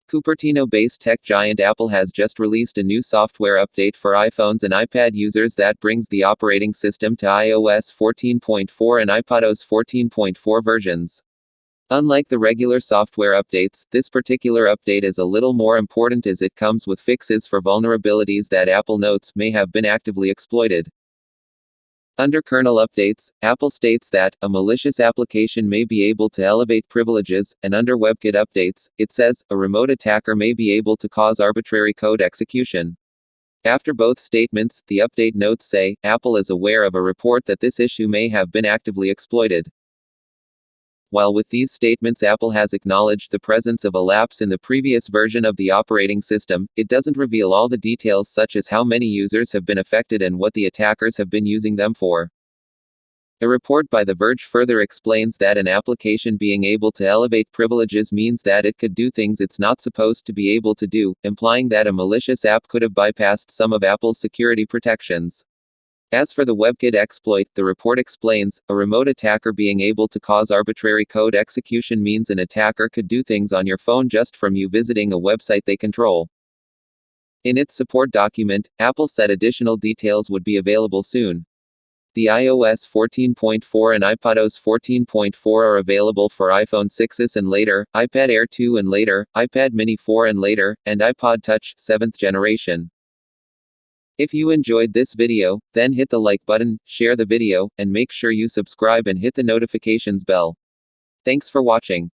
Cupertino-based tech giant Apple has just released a new software update for iPhones and iPad users that brings the operating system to iOS 14.4 and iPadOS 14.4 versions. Unlike the regular software updates, this particular update is a little more important as it comes with fixes for vulnerabilities that Apple notes may have been actively exploited. Under kernel updates, Apple states that a malicious application may be able to elevate privileges, and under WebKit updates, it says a remote attacker may be able to cause arbitrary code execution. After both statements, the update notes say Apple is aware of a report that this issue may have been actively exploited. While with these statements Apple has acknowledged the presence of a lapse in the previous version of the operating system, it doesn't reveal all the details such as how many users have been affected and what the attackers have been using them for. A report by The Verge further explains that an application being able to elevate privileges means that it could do things it's not supposed to be able to do, implying that a malicious app could have bypassed some of Apple's security protections. As for the WebKit exploit, the report explains, a remote attacker being able to cause arbitrary code execution means an attacker could do things on your phone just from you visiting a website they control. In its support document, Apple said additional details would be available soon. The iOS 14.4 and iPadOS 14.4 are available for iPhone 6s and later, iPad Air 2 and later, iPad Mini 4 and later, and iPod Touch 7th generation. If you enjoyed this video, then hit the like button, share the video, and make sure you subscribe and hit the notifications bell. Thanks for watching.